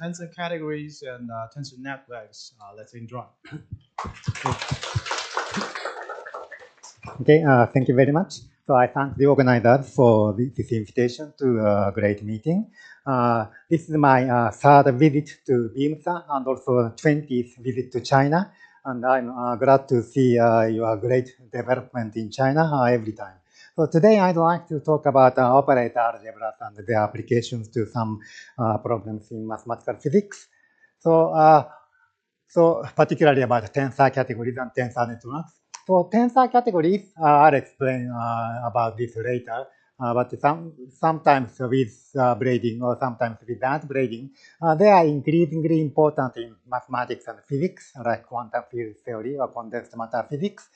tensor categories and tensor networks. Let's enjoy. Okay, thank you very much. So I thank the organizers for this invitation to a great meeting. This is my third visit to BIMSA and also 20th visit to China. And I'm glad to see your great development in China every time. So today I'd like to talk about operator algebras and their applications to some problems in mathematical physics. So particularly about tensor categories and tensor networks. So tensor categories, I'll explain about this later. But sometimes with braiding or sometimes without braiding, they are increasingly important in mathematics and physics, like quantum field theory or condensed matter physics.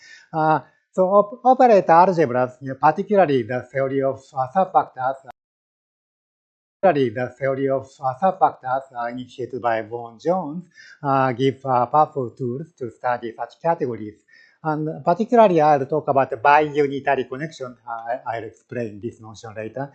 So operator algebras, particularly the theory of subfactors, initiated by Vaughan Jones, give powerful tools to study such categories. And particularly, I'll talk about the bi-unitary connection. I'll explain this notion later.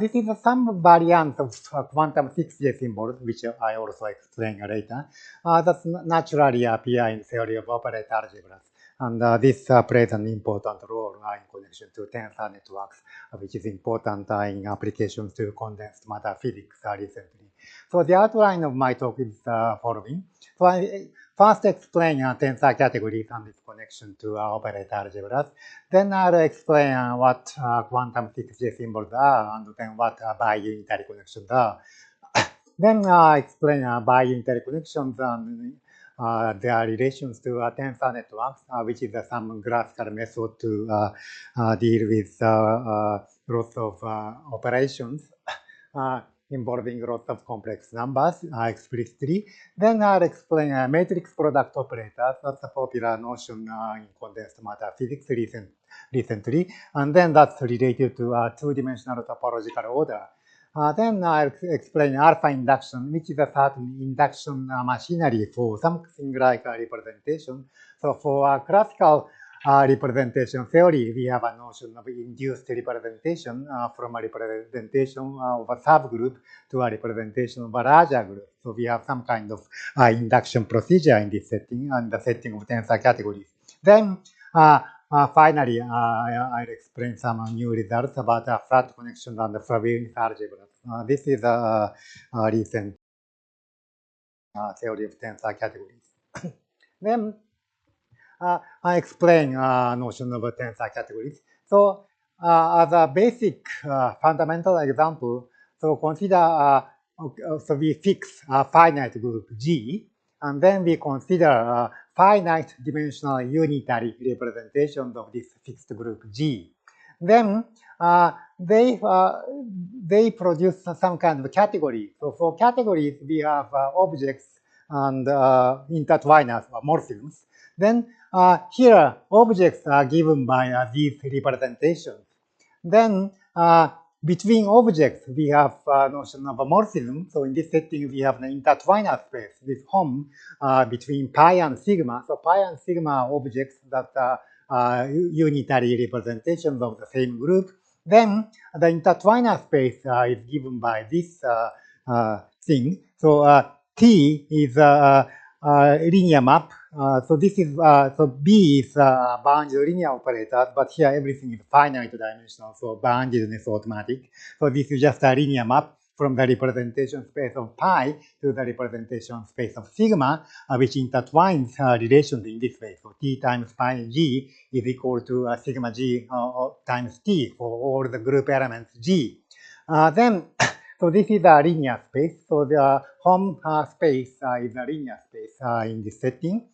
This is some variant of quantum 6J symbols, which I also explain later. That naturally appear in theory of operator algebras. And this plays an important role in connection to tensor networks, which is important in applications to condensed matter physics recently. So the outline of my talk is following. So I first explain tensor categories and its connection to operator algebras. Then I'll explain what quantum 6J symbols are and then what bi-unitary connections are. Then I explain bi-unitary connections and their relations to tensor networks, which is some graphical method to deal with lots of operations involving lots of complex numbers explicitly. Then I'll explain matrix product operators. That's a popular notion in condensed matter physics recently. And then that's related to two-dimensional topological order. Then I'll explain alpha induction, which is a certain induction machinery for something like a representation. So for a classical representation theory, we have a notion of induced representation from a representation of a subgroup to a representation of a larger group. So we have some kind of induction procedure in this setting and the setting of tensor categories. Then finally, I'll explain some new results about flat connections and Frobenius algebras. This is a recent theory of tensor categories. Then I explain notion of tensor categories. So as a basic fundamental example, so consider so we fix a finite group G, and then we consider finite dimensional unitary representations of this fixed group G. Then they produce some kind of category. So for categories, we have objects and intertwiners or morphisms. Then here, objects are given by these representations. Then between objects, we have notion of a morphism. So in this setting, we have an intertwiner space with home between pi and sigma. So pi and sigma are objects that are unitary representations of the same group. Then the intertwiner space is given by this thing. So T is a linear map. So this is so B is bounded linear operator, but here everything is finite dimensional, so boundedness automatic. So this is just a linear map from the representation space of pi to the representation space of sigma, which intertwines relations in this way. So T times pi G is equal to sigma G times T for all the group elements G. So this is a linear space. So the home space is a linear space in this setting.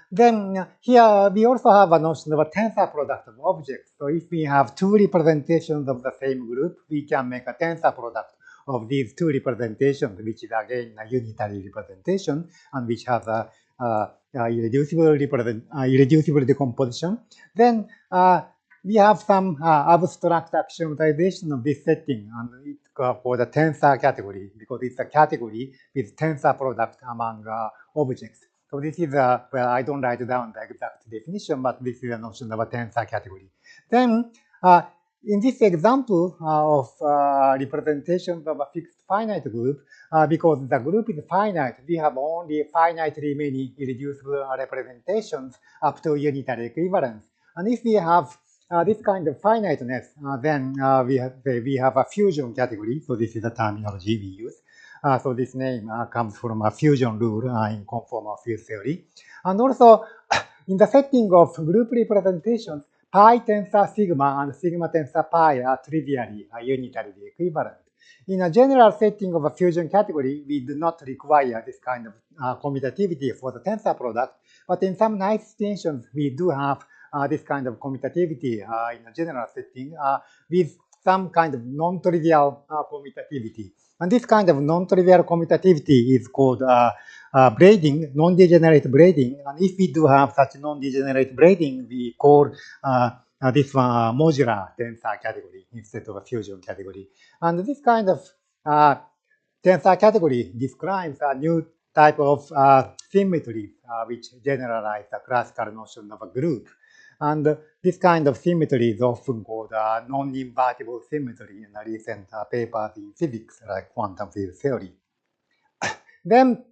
Then here we also have a notion of a tensor product of objects. So if we have two representations of the same group, we can make a tensor product of these two representations, which is again a unitary representation and which has a irreducible decomposition. Then we have some abstract axiomatization of this setting, and it's for the tensor category because it's a category with tensor product among objects. So this is well, I don't write down the exact definition, but this is a notion of a tensor category. Then in this example of representation of a fixed finite group, because the group is finite, we have only finitely many irreducible representations up to unitary equivalence. And if we have this kind of finiteness, then we have a fusion category. So this is the terminology we use. So this name comes from a fusion rule in conformal field theory. And also, in the setting of group representations, pi tensor sigma and sigma tensor pi are trivially unitarily equivalent. In a general setting of a fusion category, we do not require this kind of commutativity for the tensor product, but in some nice extensions, we do have this kind of commutativity in a general setting with some kind of non-trivial commutativity. And this kind of non-trivial commutativity is called braiding, non-degenerate braiding. And if we do have such non-degenerate braiding, we call this one modular tensor category instead of a fusion category. And this kind of tensor category describes a new type of symmetry which generalize the classical notion of a group. And this kind of symmetry is often called non-invertible symmetry in recent papers in physics, like quantum field theory. Then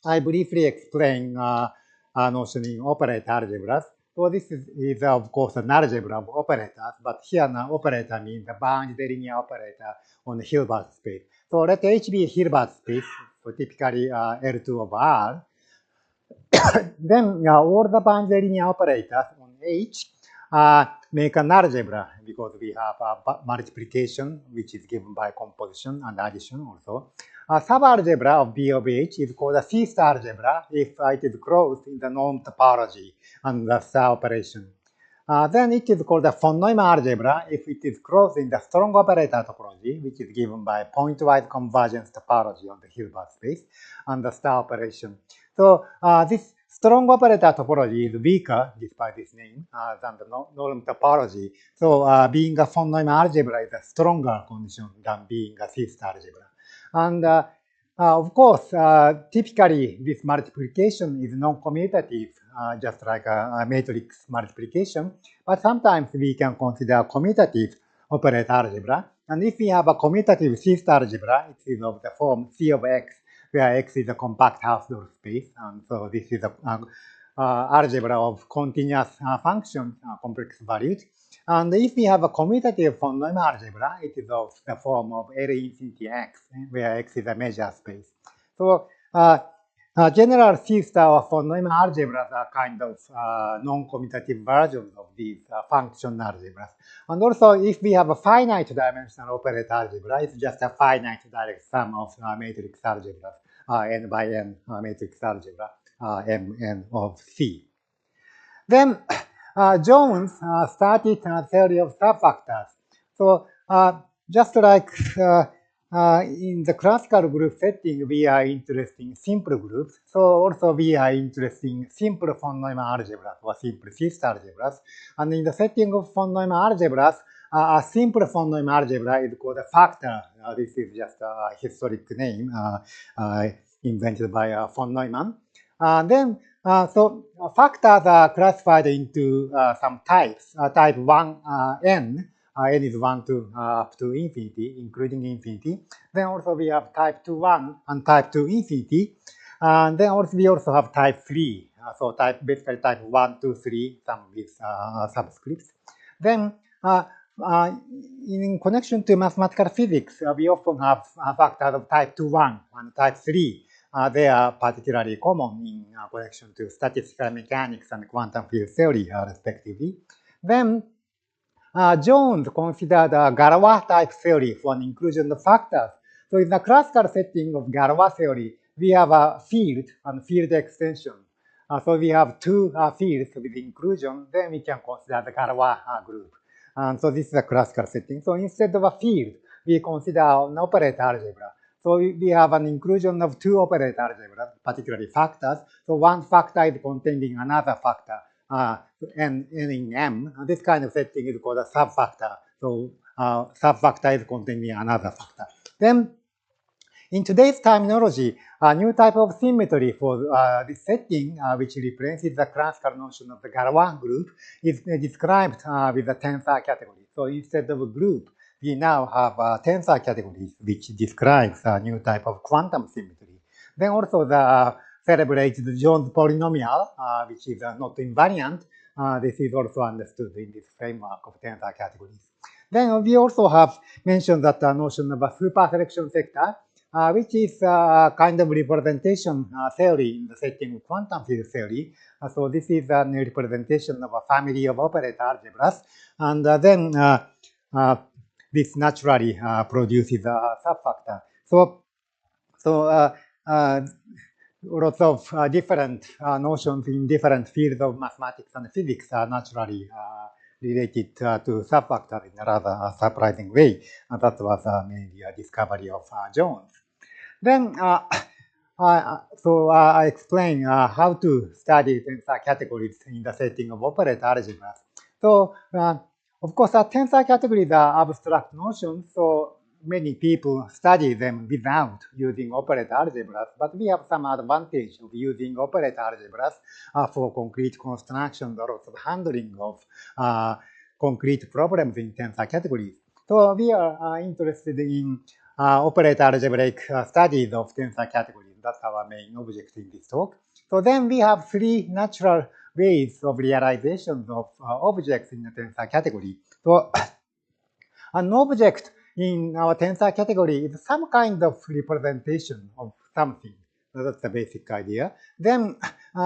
I briefly explain a notion in operator algebras. So this is of course an algebra of operators, but here an operator means a bounded linear operator on the Hilbert space. So let H be a Hilbert space, so typically L2 over R. Then all the bounded linear operators on H make an algebra because we have multiplication, which is given by composition, and addition also. A subalgebra of B of H is called a C-star algebra if it is closed in the norm topology and the star operation. Then it is called a von Neumann algebra if it is closed in the strong operator topology, which is given by pointwise convergence topology on the Hilbert space and the star operation. So this strong operator topology is weaker, despite this name, than the norm topology. So being a von Neumann algebra is a stronger condition than being a C-star algebra. And of course, typically this multiplication is non-commutative, just like a matrix multiplication. But sometimes we can consider commutative operator algebra. And if we have a commutative C-star algebra, it is of the form C of X, where X is a compact Hausdorff space. And so this is a algebra of continuous functions, complex valued. And if we have a commutative von Neumann algebra, it is of the form of L infinity X, where X is a measure space. So general C-star or von Neumann algebras are kind of non-commutative versions of these function algebras. And also, if we have a finite dimensional operator algebra, it's just a finite direct sum of matrix algebras, n by n matrix algebra, Mn of C. Then Jones started a theory of subfactors. So just like in the classical group setting, we are interested in simple groups. So also we are interested in simple von Neumann algebras or simple C-star algebras. And in the setting of von Neumann algebras, a simple von Neumann algebra is called a factor. This is just a historic name invented by von Neumann. So factors are classified into some types. Type 1, n. N is 1 to up to infinity, including infinity. Then also we have type 2, 1 and type 2 infinity. And then also we also have type 3. So basically type 1, 2, 3, some with subscripts. Then in connection to mathematical physics, we often have factors of type 2, 1 and type 3. They are particularly common in connection to statistical mechanics and quantum field theory, respectively. Then Jones considered a Galois type theory for an inclusion of factors. So in the classical setting of Galois theory, we have a field and field extension. So we have two fields with inclusion, then we can consider the Galois group. And so this is a classical setting. So instead of a field, we consider an operator algebra. So we have an inclusion of two operator algebras, particularly factors. So one factor is containing another factor, n in M. This kind of setting is called a subfactor. So subfactor is containing another factor. Then in today's terminology, a new type of symmetry for this setting, which replaces the classical notion of the Galois group, is described with the tensor category. So So instead of a group, we now have tensor categories which describes a new type of quantum symmetry. Then also the celebrated Jones polynomial, which is not invariant. This is also understood in this framework of tensor categories. Then we also have mentioned that notion of a super selection sector, which is a kind of representation theory in the setting of quantum field theory. So this is a representation of a family of operator algebras, and then this naturally produces a subfactor. So lots of different notions in different fields of mathematics and physics are naturally related to subfactor in a rather surprising way. That was mainly a discovery of Jones. Then, I explain how to study tensor categories in the setting of operator algebras. So, of course, tensor categories are abstract notions, so many people study them without using operator algebras, but we have some advantage of using operator algebras for concrete constructions or also handling of concrete problems in tensor categories. So we are interested in operator algebraic studies of tensor categories. That's our main object in this talk. So then we have three natural ways of realization of objects in the tensor category. So an object in our tensor category is some kind of representation of something. That's the basic idea. Then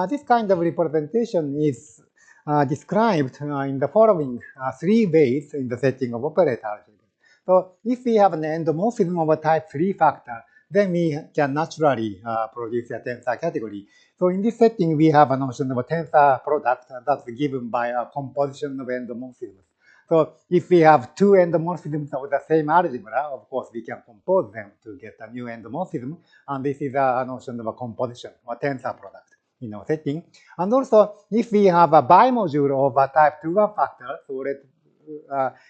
this kind of representation is described in the following three ways in the setting of operator algebra. So if we have an endomorphism of a type 3 factor, then we can naturally produce a tensor category. So in this setting, we have a notion of a tensor product that's given by a composition of endomorphisms. So if we have two endomorphisms of the same algebra, of course, we can compose them to get a new endomorphism. And this is a notion of a composition or tensor product in our setting. And also, if we have a bimodule of a type 2-1 factor, so let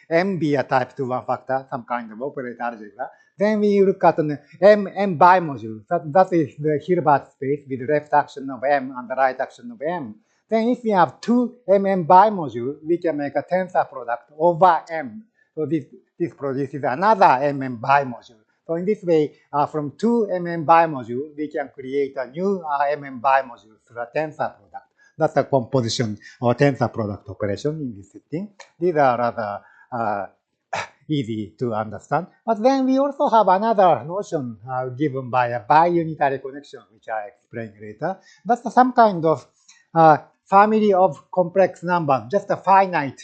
M be a type 2-1 factor, some kind of operator algebra, then we look at an M bimodule. That is the Hilbert space with the left action of M and the right action of M. Then if we have two MM bimodule, we can make a tensor product over M. So this produces another MM bimodule. So in this way, from two MM bimodule, we can create a new MM bimodule through a tensor product. That's a composition or tensor product operation in this setting. These are rather easy to understand. But then we also have another notion given by a biunitary connection, which I explain later. That's some kind of family of complex numbers, just a finite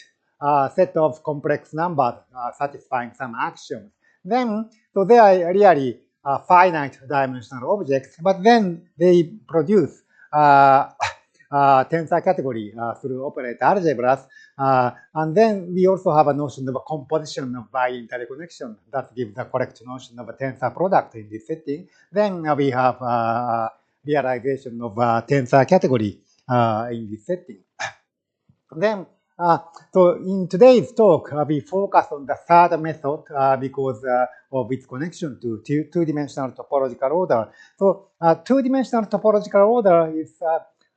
set of complex numbers satisfying some actions. Then, so they are really finite dimensional objects, but then they produce tensor category through operator algebras. And then we also have a notion of a composition of biunitary connection that gives the correct notion of a tensor product in this setting. Then we have realization of a tensor category in this setting. Then, so in today's talk, we focus on the third method because of its connection to two-dimensional topological order. So two-dimensional topological order is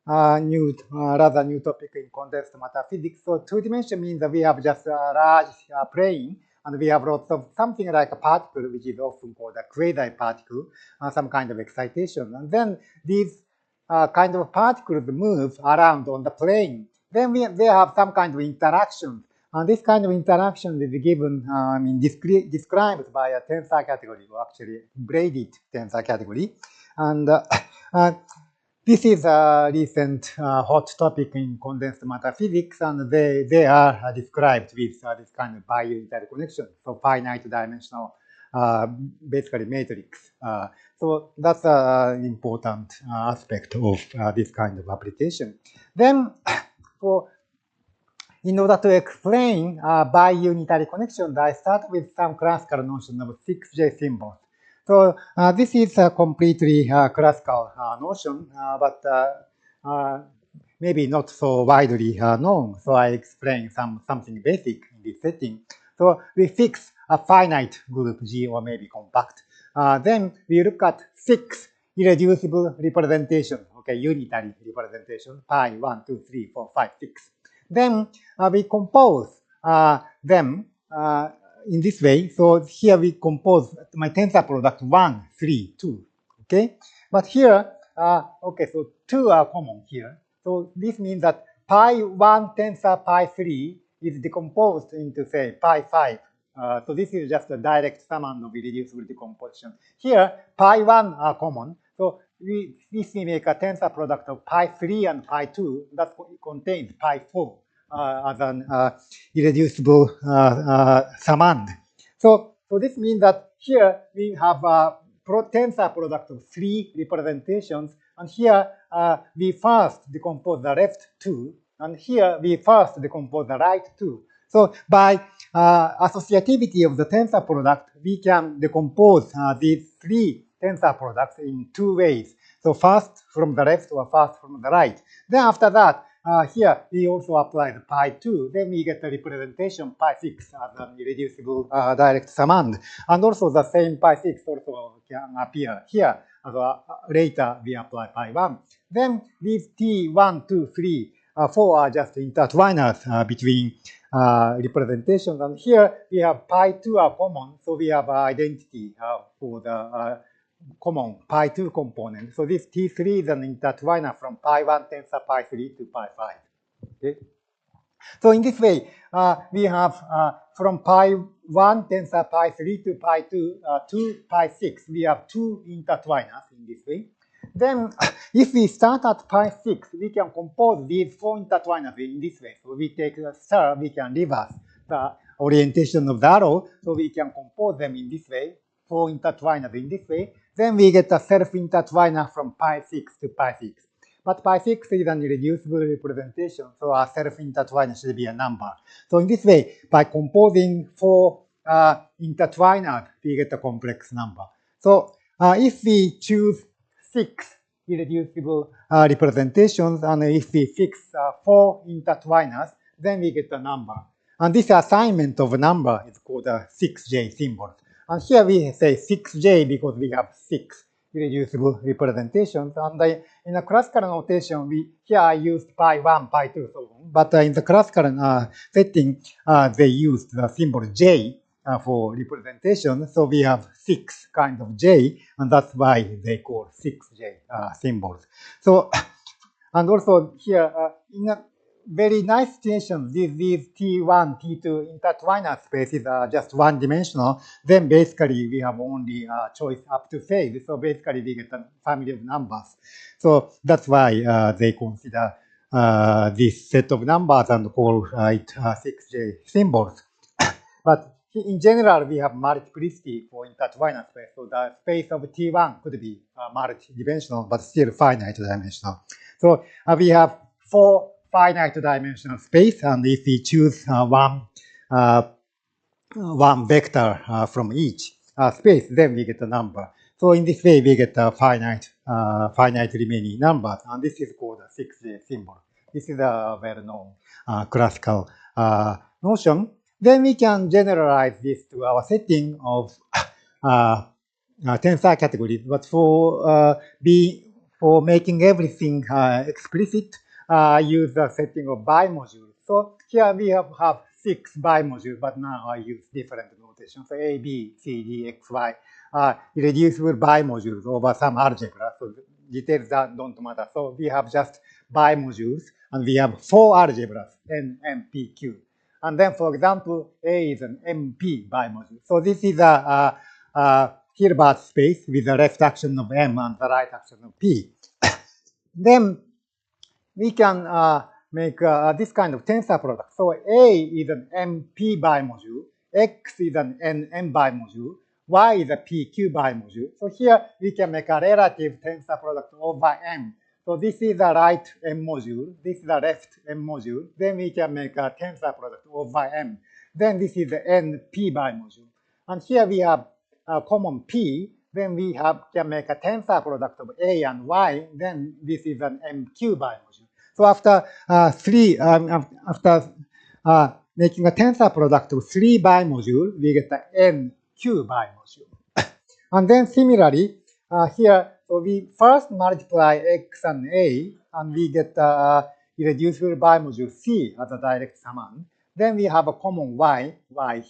rather new topic in condensed matter physics. So two-dimension means that we have just a large plane, and we have lots of something like a particle, which is often called a quasi-particle, some kind of excitation. And then these kind of particles move around on the plane. Then they have some kind of interaction. And this kind of interaction is given, described by a tensor category, or actually braided tensor category. And this is a recent hot topic in condensed matter physics, and they are described with this kind of biunitary connection, so finite dimensional, basically matrix. So that's an important aspect of this kind of application. Then, in order to explain biunitary connections, I start with some classical notion of 6J symbols. So this is a completely classical notion, but maybe not so widely known. So I explain something basic in this setting. So we fix a finite group G, or maybe compact. Then we look at 6 irreducible representation, okay, unitary representation, pi 1, 2, 3, 4, 5, 6. Then we compose them in this way. So here we compose my tensor product 1, 3, 2. Okay, but here, okay, so 2 are common here. So this means that pi 1 tensor pi 3 is decomposed into, say, pi 5. So this is just a direct summand of irreducible decomposition. Here, pi 1 are common. So if we make a tensor product of pi 3 and pi 2, that contains pi 4 as an irreducible summand. So this means that here we have a tensor product of 3 representations, and here we first decompose the left 2, and here we first decompose the right 2. So by associativity of the tensor product, we can decompose these 3 tensor products in 2 ways. So first from the left or first from the right. Then after that, here we also apply the pi 2. Then we get the representation pi 6 as an irreducible direct summand. And also the same pi 6 also can appear here. Later we apply pi 1. Then these T1, 2, 3, 4 are just intertwiners between representations. And here we have pi 2 are common. So we have identity for the common pi 2 component. So this T3 is an intertwiner from pi 1 tensor pi 3 to pi 5. Okay. So in this way, we have from pi 1 tensor pi 3 to pi 2 to pi 6, we have 2 intertwiners in this way. Then if we start at pi 6, we can compose these 4 intertwiners in this way. So we take the star, we can reverse the orientation of the arrow, so we can compose them in this way, 4 intertwiners in this way. Then we get a self-intertwiner from pi 6 to pi 6. But pi 6 is an irreducible representation, so our self-intertwiner should be a number. So in this way, by composing 4 intertwiners, we get a complex number. So if we choose 6 irreducible representations, and if we fix 4 intertwiners, then we get a number. And this assignment of a number is called a 6J symbol. And here we say 6J because we have 6 irreducible representations. And in a classical notation, here I used pi 1, pi 2, so on. But in the classical setting, they used the symbol J for representation. So we have 6 kinds of J, and that's why they call 6J symbols. So, and also here, in a very nice situation, these T1, T2 intertwiner spaces are just one-dimensional. Then basically we have only choice up to phase. So basically we get a family of numbers. So that's why they consider this set of numbers and call it 6J symbols. But in general, we have multiplicity for intertwiner space. So the space of T1 could be multi-dimensional, but still finite dimensional. So we have 4 finite dimensional space, and if we choose one vector from each space, then we get a number. So in this way, we get a finite remaining numbers, and this is called a 6J symbol. This is a well-known classical notion. Then we can generalize this to our setting of tensor categories. But for making everything explicit, use the setting of bimodules. So here we have 6 bimodules, but now I use different notation. So A, B, C, D, X, Y irreducible bimodules over some algebra. So details don't matter. So we have just bimodules, and we have 4 algebras, N, M, P, Q. And then, for example, A is an MP bimodule. So this is a Hilbert space with the left action of M and the right action of P. Then we can make this kind of tensor product. So A is an MP bimodule, X is an NM bimodule, Y is a PQ bimodule. So here we can make a relative tensor product over M. So this is the right M module, this is the left M module. Then we can make a tensor product over M. Then this is the NP bimodule. And here we have a common P. Then we can make a tensor product of A and Y. Then this is an MQ bimodule. So after making a tensor product of 3 bimodules, we get the NQ bimodule. And then similarly, here, so we first multiply X and A, and we get irreducible bimodule C as a direct summand. Then we have a common y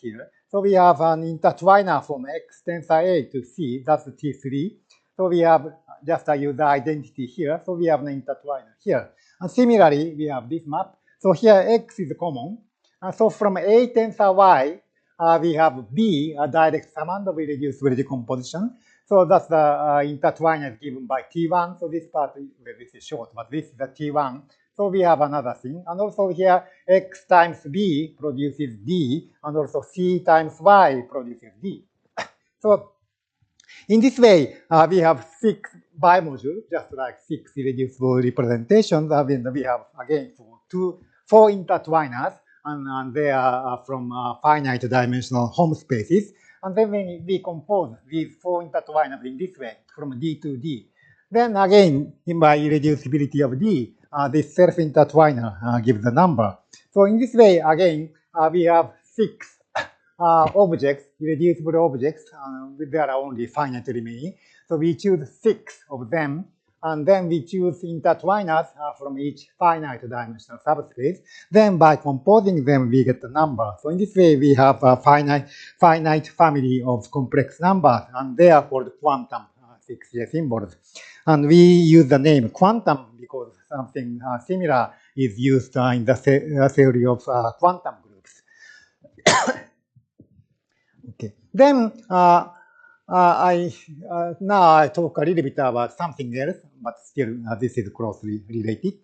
here. So we have an intertwiner from x tensor A to C, that's T3. So we have just a user identity here. So we have an intertwiner here. And similarly, we have this map. So here x is common. So from A tensor y, we have B, a direct summand of irreducible decomposition. So that's the intertwiner given by T1. So this part, this is short, but this is the T1. So we have another thing. And also here, x times B produces D, and also C times Y produces D. So in this way, we have 6 bimodules, just like 6 irreducible representations. And we have, again, 4 intertwiners, and they are from finite dimensional home spaces. And then when we compose these 4 intertwiners in this way, from D to D, then again, by irreducibility of D, this self-intertwiner gives the number. So in this way, again, we have 6 objects, irreducible objects. There are only finite remaining. So we choose 6 of them, and then we choose intertwiners from each finite dimensional subspace. Then by composing them, we get the number. So in this way, we have a finite family of complex numbers, and they are called quantum 6J symbols. And we use the name quantum because something similar is used in the theory of quantum groups. Okay. Then now I talk a little bit about something else, but still this is closely related.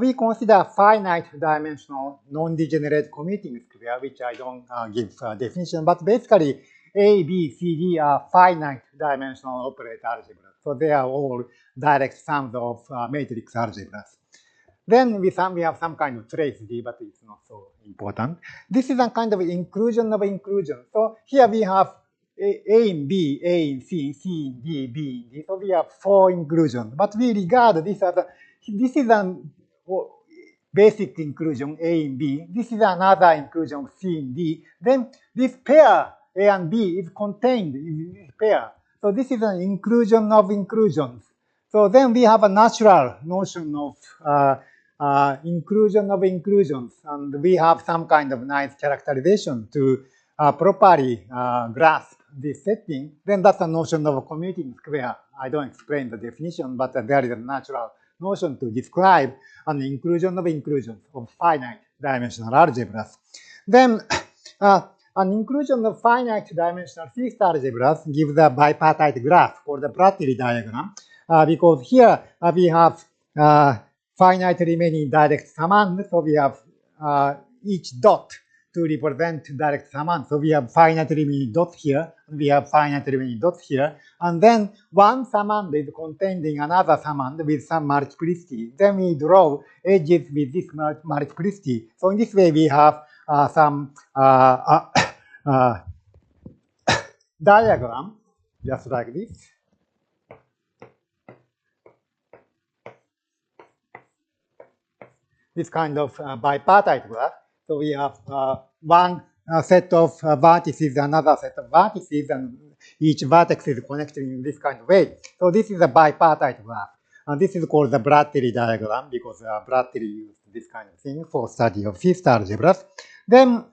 We consider finite dimensional non-degenerate commuting square, which I don't give definition, but basically A, B, C, D are finite dimensional operator algebras. So they are all direct sums of matrix algebras. Then we have some kind of trace D, but it's not so important. This is a kind of inclusion of inclusion. So here we have A in B, A in C, C in D, B in D. So we have 4 inclusions. But we regard this as this is a basic inclusion, A in B. This is another inclusion of C in D. Then this pair, A and B, is contained in this pair. So this is an inclusion of inclusions. So then we have a natural notion of inclusion of inclusions, and we have some kind of nice characterization to properly grasp this setting. Then that's a notion of a commuting square. I don't explain the definition, but there is a natural notion to describe an inclusion of inclusions of finite dimensional algebras. Then an inclusion of finite dimensional fixed algebras gives a bipartite graph called the Brattley diagram, because here we have finite remaining direct summand. So we have each dot to represent direct summand. So we have finite remaining dots here, and we have finite remaining dots here. And then one summand is contained in another summand with some multiplicity. Then we draw edges with this multiplicity. So in this way, we have some diagram, just like this. This kind of bipartite graph. So we have one set of vertices, another set of vertices, and each vertex is connected in this kind of way. So this is a bipartite graph. And this is called the Brattley diagram because Brattley used this kind of thing for study of fifth algebras. Then,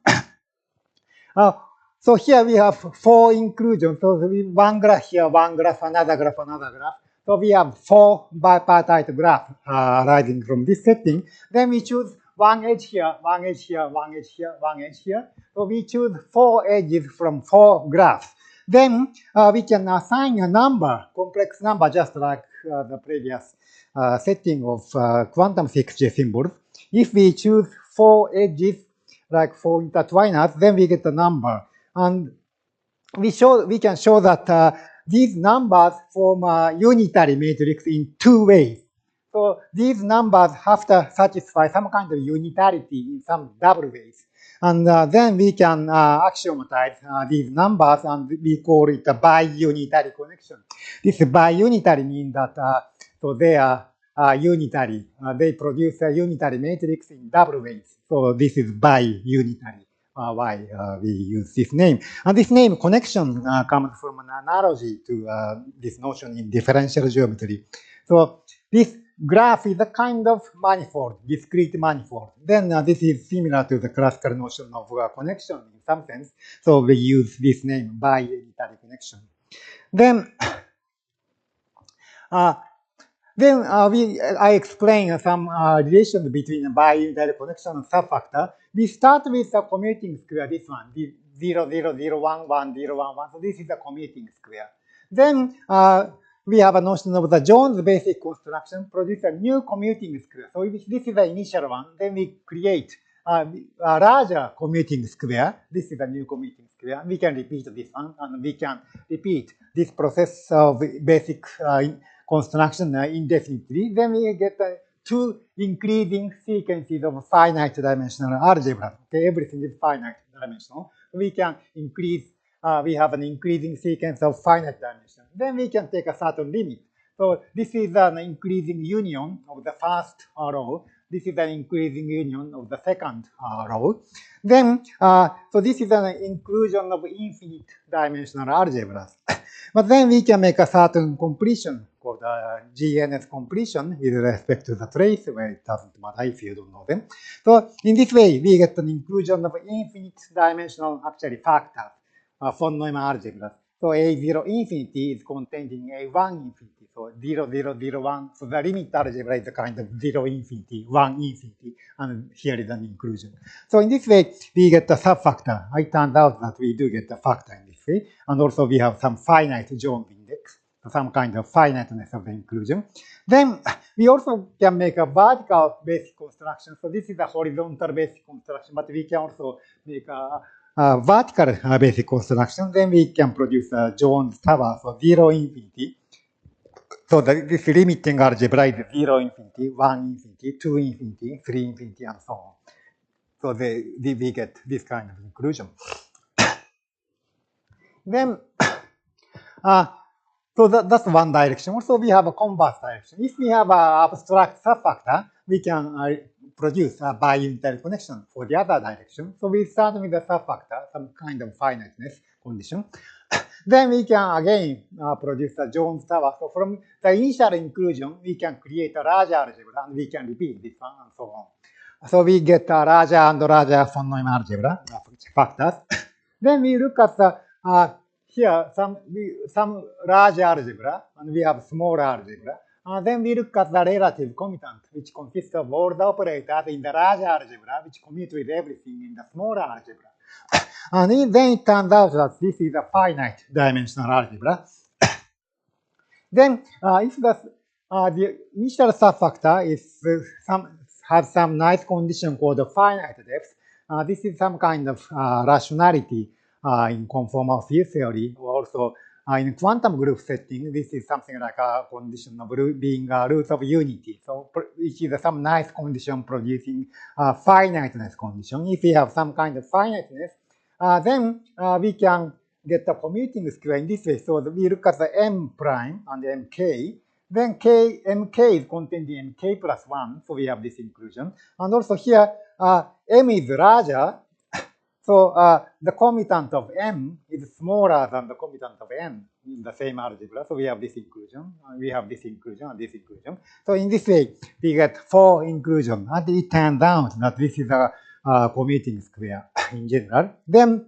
so here we have 4 inclusions. So one graph here, one graph, another graph, another graph. So we have 4 bipartite graphs arising from this setting. Then we choose one edge here, one edge here, one edge here, one edge here. So we choose 4 edges from 4 graphs. Then we can assign a number, complex number, just like the previous setting of quantum 6J symbols. If we choose 4 edges, like 4 intertwiners, then we get a number. And we can show that these numbers form a unitary matrix in 2 ways. So these numbers have to satisfy some kind of unitarity in some double ways. And then we can axiomatize these numbers, and we call it a bi-unitary connection. This bi-unitary means that so they are unitary. They produce a unitary matrix in double ways. So this is bi-unitary. Why we use this name. And this name connection comes from an analogy to this notion in differential geometry. So this graph is a kind of manifold, discrete manifold. Then this is similar to the classical notion of connection in some sense. So we use this name, bi-unitary connection. Then I explain some relations between bi-unitary connection and subfactor. We start with the commuting square, this one, 0, 0, 0, 1, 1, 0, 1, 1. So this is the commuting square. Then we have a notion of the Jones basic construction, produce a new commuting square. So if this is the initial one, then we create a larger commuting square. This is a new commuting square. We can repeat this one, and we can repeat this process of basic construction indefinitely. Then we get two increasing sequences of finite dimensional algebra. Okay, everything is finite dimensional. We can increase. We have an increasing sequence of finite dimension. Then we can take a certain limit. So this is an increasing union of the first row. This is an increasing union of the second row. Then, so this is an inclusion of infinite dimensional algebras. But then we can make a certain completion called GNS completion with respect to the trace, where it doesn't matter if you don't know them. So in this way, we get an inclusion of infinite dimensional actually factors. Von Neumann algebra. So A0 infinity is contained in A1 infinity. So 0, 0, 0, 1. So the limit algebra is a kind of 0 infinity, 1 infinity, and here is an inclusion. So in this way, we get the subfactor. It turns out that we do get the factor in this way. And also we have some finite Jones index, some kind of finiteness of the inclusion. Then we also can make a vertical basic construction. So this is a horizontal basic construction, but we can also make a vertical basic construction. Then we can produce a Jones tower, so 0 infinity. So this limiting algebra is 0 infinity, 1 infinity, 2 infinity, 3 infinity, and so on. So we get this kind of inclusion. Then, so that's one direction. Also, we have a converse direction. If we have an abstract subfactor, we can produce a bi-unitary connection for the other direction. So we start with the subfactor, some kind of finiteness condition. Then we can again produce a Jones tower. So from the initial inclusion, we can create a larger algebra, and we can repeat this one, and so on. So we get a larger and larger von Neumann algebra factors. Then we look at the here some large algebra, and we have smaller algebra. Then we look at the relative commutant, which consists of all the operators in the large algebra, which commute with everything in the smaller algebra. And then it turns out that this is a finite dimensional algebra. Then, if the initial subfactor is has some nice condition called finite depth, this is some kind of rationality in conformal field theory. Also, in quantum group setting, this is something like a condition of being a root of unity. So, which is some nice condition producing a finiteness condition. If we have some kind of finiteness, then we can get the commuting square in this way. So we look at the m prime and mk. Then mk is contained in mk plus 1. So we have this inclusion. And also here, m is larger. So the commutant of m is smaller than the commutant of n in the same algebra. So we have this inclusion, we have this inclusion, and this inclusion. So in this way, we get 4 inclusions. And it turns out that this is a commuting square in general. Then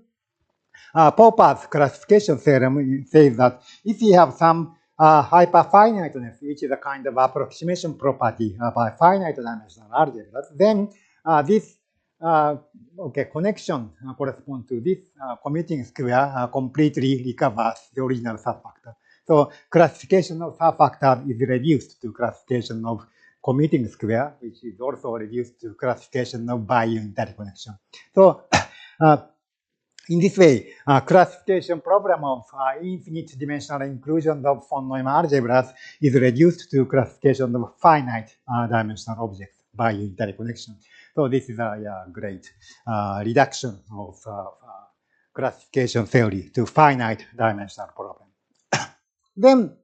Popper's classification theorem says that if you have some hyperfiniteness, which is a kind of approximation property by finite dimensional algebras, then this connection corresponds to this commuting square completely recovers the original subfactor. So classification of subfactor is reduced to classification of commuting square, which is also reduced to classification of bi-unitary connection. So in this way, classification problem of infinite dimensional inclusion of von Neumann algebras is reduced to classification of finite dimensional objects by unitary connection. So this is a great reduction of classification theory to finite dimensional problem. Then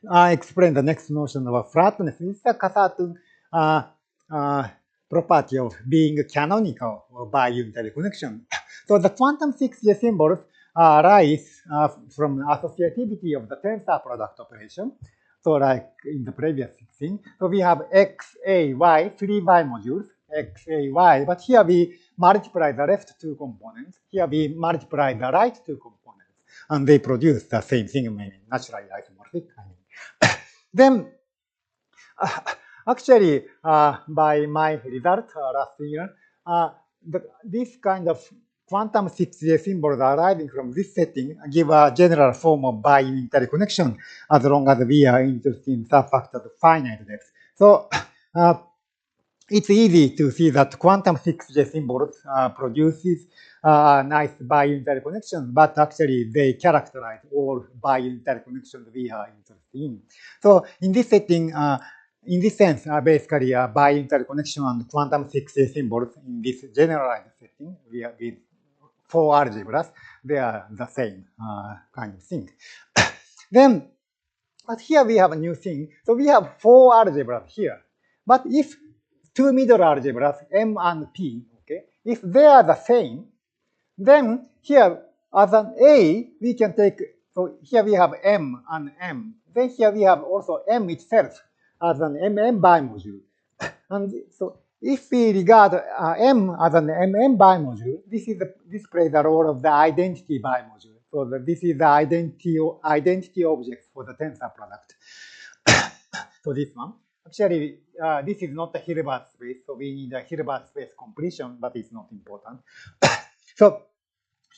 I explain the next notion of flatness. This is a certain property of being canonical by unitary connection. So the quantum 6J symbols arise from associativity of the tensor product operation. So like in the previous thing, so we have x, a, y, 3 bimodules, x, a, y, but here we multiply the left two components. Here we multiply the right two components, and they produce the same thing, maybe naturally isomorphic. Then, actually, by my result last year, this kind of quantum 6J symbols arising from this setting give a general form of bi-unitary connection as long as we are interested in subfactors of finite depth. So it's easy to see that quantum 6J symbols produces nice bi-unitary connections, but actually they characterize all bi-unitary connections we are interested in. So in this setting, in this sense, basically bi-unitary connection and quantum 6J symbols in this generalized setting, with 4 algebras, they are the same kind of thing. Then, but here we have a new thing. So we have 4 algebras here. But if 2 middle algebras, M and P, okay, if they are the same, then here as an A, we can take, so here we have M and M. Then here we have also M itself as an MM bimodule. And so if we regard M as an MM bimodule, this plays the role of the identity bimodule. So this is the identity object for the tensor product. So this one. Actually, this is not a Hilbert space, so we need a Hilbert space completion, but it's not important. So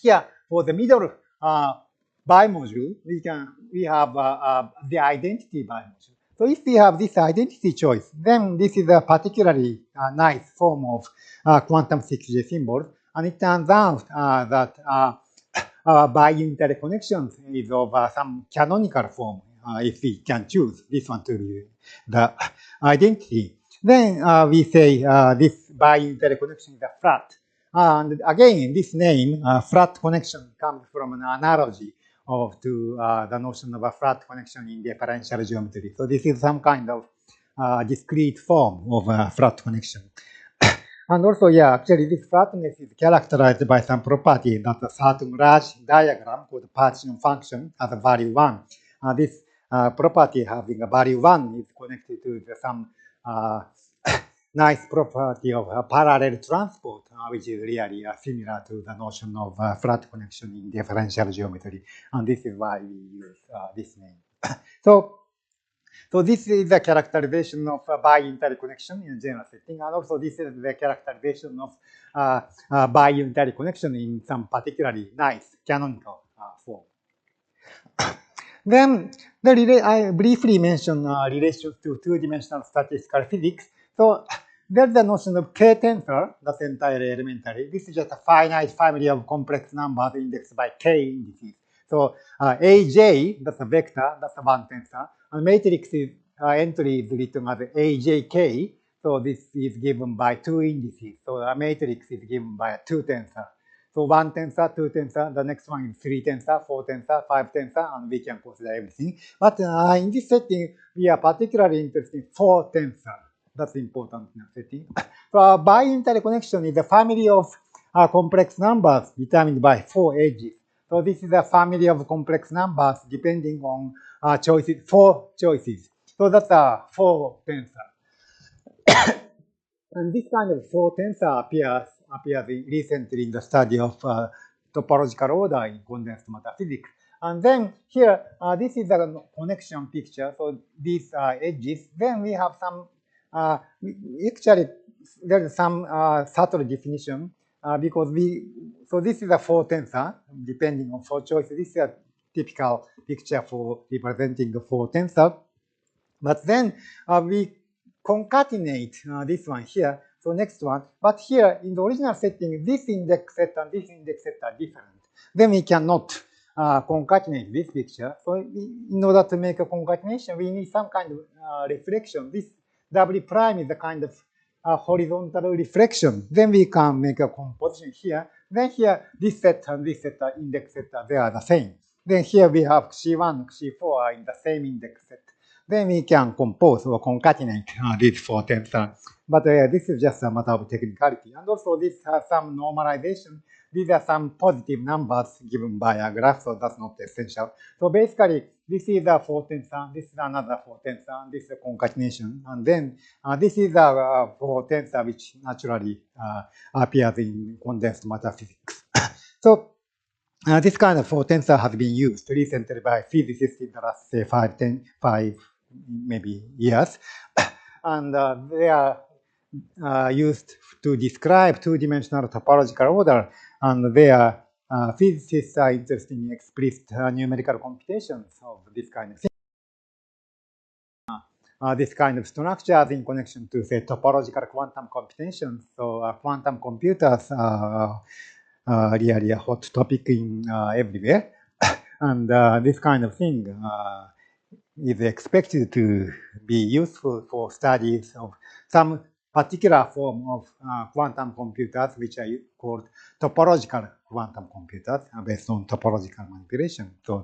here for the middle bimodule, we have the identity bimodule. So if we have this identity choice, then this is a particularly nice form of quantum 6J symbols, and it turns out that bi-unitary connections is of some canonical form, if we can choose this one to be the identity. Then we say this bi-unitary connection is a flat. And again, this name, flat connection, comes from an analogy to the notion of a flat connection in differential geometry. So this is some kind of discrete form of a flat connection. And also, yeah, actually this flatness is characterized by some property that a certain large diagram called partition function has a value 1. This property having a value 1 is connected to some nice property of parallel transport, which is really similar to the notion of flat connection in differential geometry. And this is why we use this name. So this is the characterization of bi-unitary connection in a general setting, and also this is the characterization of bi-unitary connection in some particularly nice canonical form. Then I briefly mentioned relations to two-dimensional statistical physics. So there's the notion of K-tensor, that's entirely elementary. This is just a finite family of complex numbers indexed by K indices. So AJ, that's a vector, that's a one tensor. And matrix entry is written as AJK. So this is given by 2 indices. So a matrix is given by 2 tensor. So 1 tensor, 2 tensor, the next one is 3 tensor, 4 tensor, 5 tensor, and we can consider everything. But in this setting, we are particularly interested in 4 tensor. That's important in the setting. So bi-unitary connection is a family of complex numbers determined by 4 edges. So this is a family of complex numbers depending on choices, 4 choices. So that's a 4 tensor. And this kind of 4 tensor appears recently in the study of topological order in condensed matter physics. And then here, this is a connection picture. So these edges. Then we have some, actually, there is some subtle definition because so this is a 4 tensor depending on 4 choices. This is a typical picture for representing the 4 tensor. But then we concatenate this one here. So next one, but here in the original setting, this index set and this index set are different. Then we cannot concatenate this picture. So in order to make a concatenation, we need some kind of reflection. This W prime is a kind of horizontal reflection. Then we can make a composition here. Then here, this set and this set are index set, they are the same. Then here we have C1, C4 are in the same index set. Then we can compose or concatenate these 4 tensors. But this is just a matter of technicality. And also this has some normalization. These are some positive numbers given by a graph, so that's not essential. So basically, this is a four tensor, this is another four tensor, this is a concatenation, and then this is a four tensor which naturally appears in condensed matter physics. So this kind of four tensor has been used recently by physicists in the last, say, 5 maybe years, and they are used to describe two-dimensional topological order, and their physicists are interested in explicit numerical computations of this kind of thing. This kind of structures in connection to, say, topological quantum computations. So quantum computers are really a hot topic in everywhere, and this kind of thing is expected to be useful for studies of some particular form of quantum computers, which are called topological quantum computers, based on topological manipulation. So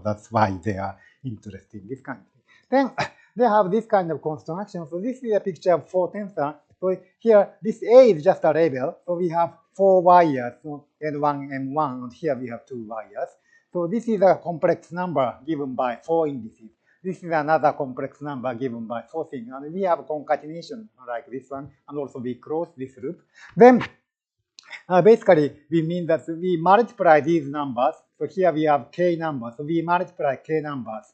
that's why they are interested in this kind of thing. Then they have this kind of construction. So this is a picture of four tensor. So here, this A is just a label. So we have 4 wires, so N1, M1, and here we have 2 wires. So this is a complex number given by 4 indices. This is another complex number given by 4 things. And we have concatenation like this one, and also we close this loop. Then basically, we mean that we multiply these numbers. So here we have k numbers. So we multiply k numbers.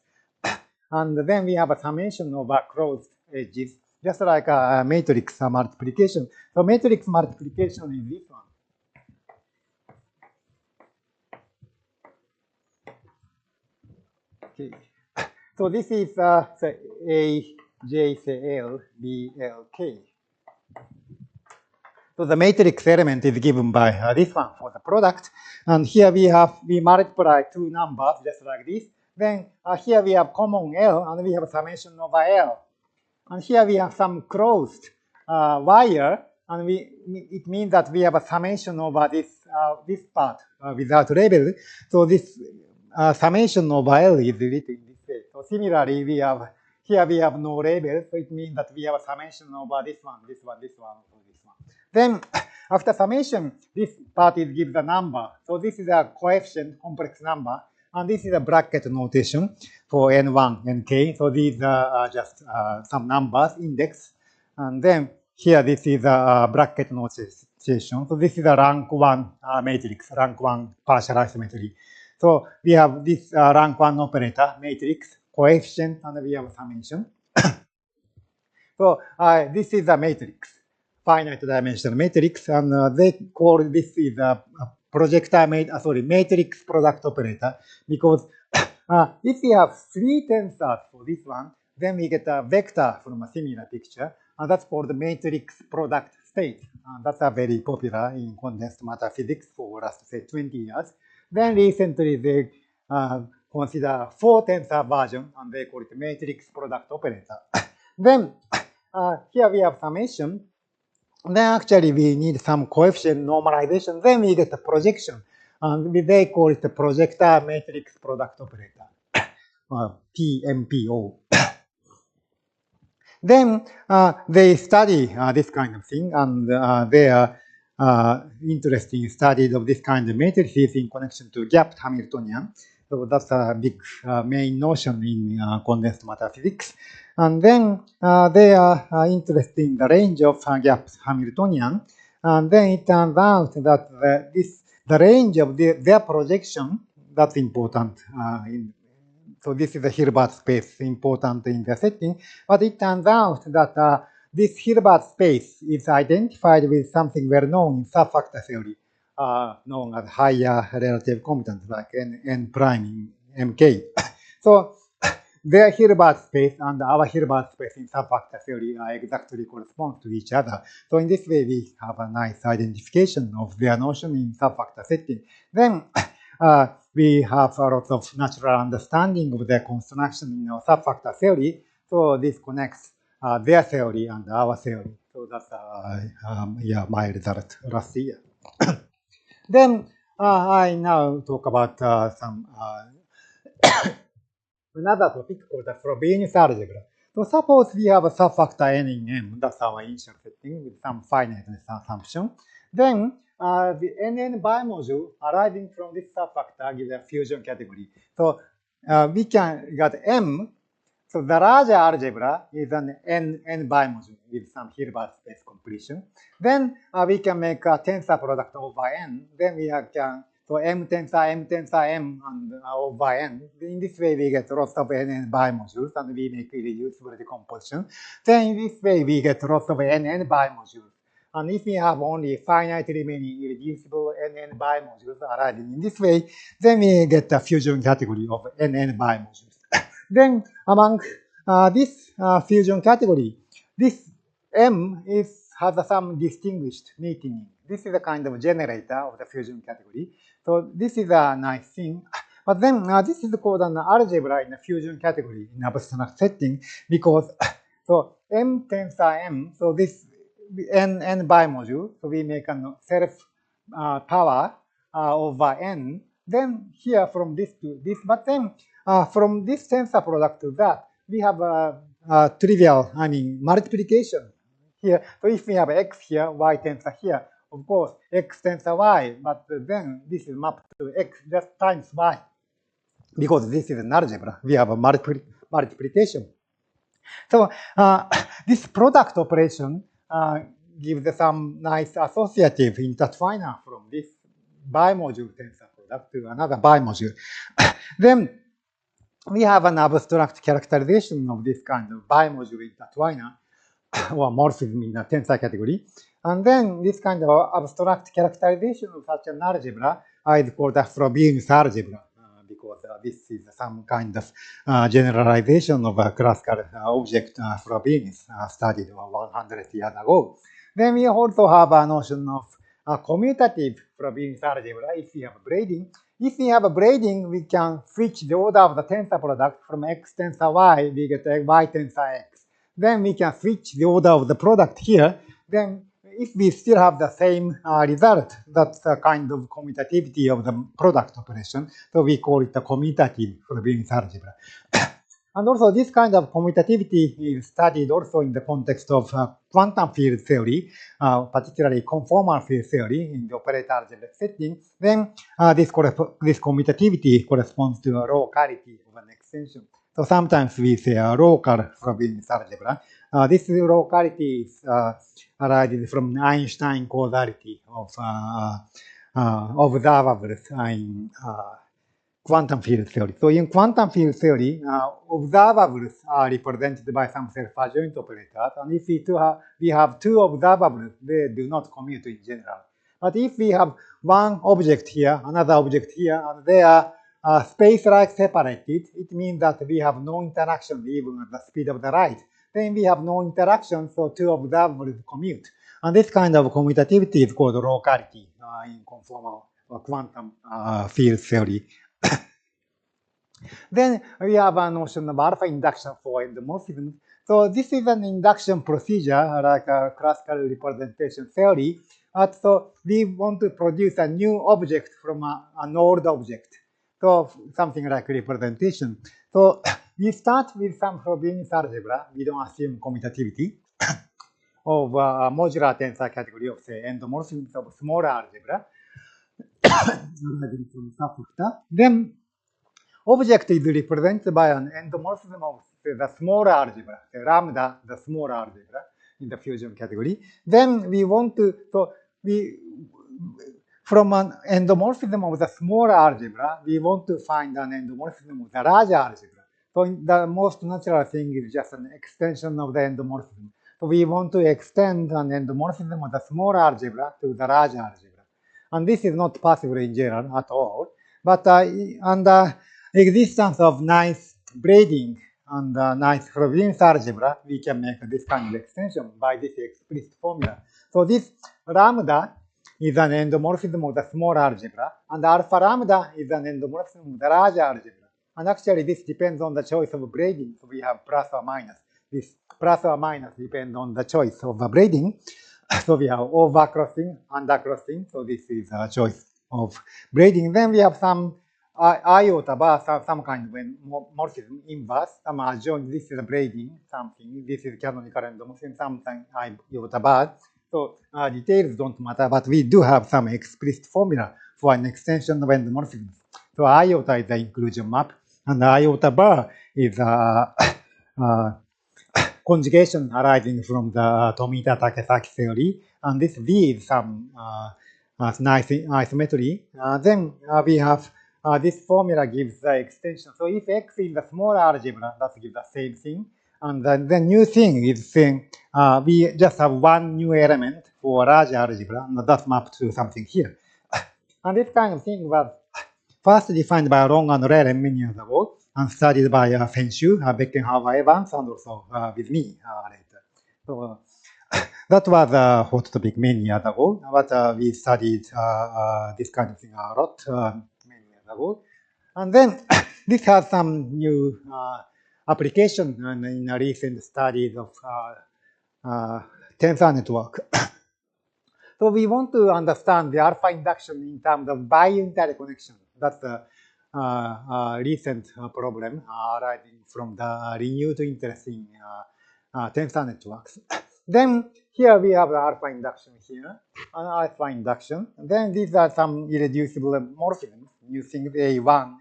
And then we have a summation over closed edges, just like a matrix multiplication. So matrix multiplication is this one. Okay. So this is say A, J, say L, B, L, K. So the matrix element is given by this one for the product. And here we multiply 2 numbers just like this. Then here we have common L, and we have a summation over L. And here we have some closed wire, and it means that we have a summation over this part without label. So this summation over L is written in this way. So similarly, here we have no label, so it means that we have a summation over this one, this one, this one, this one. Then after summation, this part is gives a number. So this is a coefficient complex number, and this is a bracket notation for N1, Nk. So these are just some numbers, index. And then here this is a bracket notation. So this is a rank 1 matrix, rank 1 partial isometry. So we have this rank 1 operator, matrix, coefficient, and we have a summation. So this is a matrix, finite dimensional matrix, and they call this is a matrix product operator, because if we have 3 tensors for this one, then we get a vector from a similar picture, and that's called the matrix product state. That's very popular in condensed matter physics for last, say, 20 years. Then recently they consider 4 tensor version, and they call it matrix product operator. Then here we have summation. Then actually we need some coefficient normalization. Then we get a projection, and they call it the projector matrix product operator, PMPO. Then they study this kind of thing, and they are interesting studies of this kind of matrices in connection to gapped Hamiltonian. So that's a big main notion in condensed matter physics. And then they are interested in the range of gapped Hamiltonian. And then it turns out that the range of their projection, that's important. So this is a Hilbert space, important in the setting. But it turns out that this Hilbert space is identified with something well known in subfactor theory, known as higher relative competence, like N prime in MK. So their Hilbert space and our Hilbert space in subfactor theory exactly correspond to each other. So in this way, we have a nice identification of their notion in subfactor setting. Then we have a lot of natural understanding of their construction in our subfactor theory. So this connects their theory and our theory. So that's my result last year. Then I now talk about some another topic called the Frobenius algebra. So suppose we have a subfactor n in M, that's our initial setting with some finiteness assumption. Then the NN bimodule arising from this subfactor gives a fusion category. So we can get M. So the larger algebra is an N bimodule with some Hilbert space completion. Then we can make a tensor product over N. Then we can, so M tensor M and over N. In this way, we get lots of NN bimodules and we make irreducible decomposition. Then in this way, we get lots of NN bimodules. And if we have only finite remaining irreducible NN bimodules arising in this way, then we get a fusion category of NN bimodules. Then among this fusion category, this M has some distinguished meaning. This is a kind of generator of the fusion category. So this is a nice thing. But then this is called an algebra in a fusion category in abstract setting because so M tensor M, so this N bimodule, so we make a self power over N. Then here from this to this, but then from this tensor product to that, we have a trivial, multiplication here. So if we have x here, y tensor here, of course, x tensor y, but then this is mapped to x just times y. Because this is an algebra, we have a multiplication. So this product operation gives some nice associative intertwiner from this bimodule tensor product to another bimodule. Then we have an abstract characterization of this kind of bimodule intertwiner or morphism in the tensor category. And then this kind of abstract characterization of such an algebra is called a Frobenius algebra because this is some kind of generalization of a classical object Frobenius studied 100 years ago. Then we also have a notion of a commutative Frobenius algebra if we have braiding. If we have a braiding, we can switch the order of the tensor product from x tensor y, we get y tensor x. Then we can switch the order of the product here. Then if we still have the same result, that's a kind of commutativity of the product operation. So we call it a commutative Frobenius algebra. And also this kind of commutativity is studied also in the context of quantum field theory, particularly conformal field theory in the operator algebraic setting. Then this commutativity corresponds to a locality of an extension. So sometimes we say a local Frobenius algebra. This locality is arises from Einstein causality of observables in quantum field theory. So in quantum field theory, observables are represented by some self-adjoint operators. And if we have two observables, they do not commute in general. But if we have one object here, another object here, and they are space-like separated, it means that we have no interaction even at the speed of the light. Then we have no interaction, so two observables commute. And this kind of commutativity is called locality in conformal quantum field theory. Then we have a notion of alpha induction for endomorphism. So this is an induction procedure like a classical representation theory. So we want to produce a new object from an old object. So something like representation. So we start with some Frobenius algebra. We don't assume commutativity of a modular tensor category of say endomorphisms of smaller algebra. Then object is represented by an endomorphism of the smaller algebra, the lambda, the smaller algebra in the fusion category. Then we want to, so we, from an endomorphism of the smaller algebra, we want to find an endomorphism of the larger algebra. So the most natural thing is just an extension of the endomorphism. So we want to extend an endomorphism of the smaller algebra to the larger algebra. And this is not possible in general at all. But under existence of nice braiding and nice Frobenius algebra, we can make this kind of extension by this explicit formula. So this lambda is an endomorphism of the small algebra, and alpha lambda is an endomorphism of the large algebra. And actually, this depends on the choice of braiding. So we have plus or minus. This plus or minus depends on the choice of braiding. So we have overcrossing, undercrossing. So this is a choice of braiding. Then we have some iota bar, some kind of morphism inverse. Some adjoint. This is a braiding something. This is canonical endomorphism. Something iota bar. So details don't matter, but we do have some explicit formula for an extension of endomorphisms. So iota is the inclusion map, and the iota bar is conjugation arising from the Tomita-Takesaki theory, and this V is some nice isometry. Then we have this formula gives the extension. So if X is the small algebra, that gives the same thing. And the new thing is saying we just have one new element for large algebra, and that's mapped to something here. And this kind of thing was first defined by Long and Reren many years ago, and studied by Fenshu, Beckenhauer, Evans, and also with me later. So that was a hot topic many years ago, but we studied this kind of thing a lot many years ago. And then this has some new application in recent studies of tensor network. So we want to understand the alpha induction in terms of biunitary connection. That's a recent problem arising from the renewed interest in tensor networks. Then here we have the alpha induction here, alpha induction. Then these are some irreducible morphisms using A1,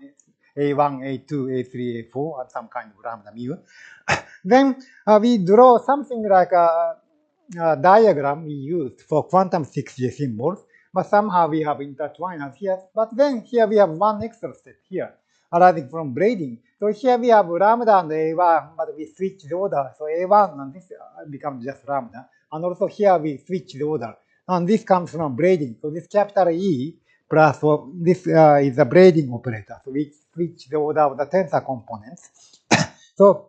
A2, A3, A4, and some kind of lambda mu. Then we draw something like a diagram we used for quantum 6J symbols, but somehow we have intertwiners here. But then here we have one extra step here, arising from braiding. So here we have lambda and A1, but we switch the order. So A1 and this becomes just lambda. And also here we switch the order. And this comes from braiding. So this capital E plus this is a braiding operator. So we switch the order of the tensor components. So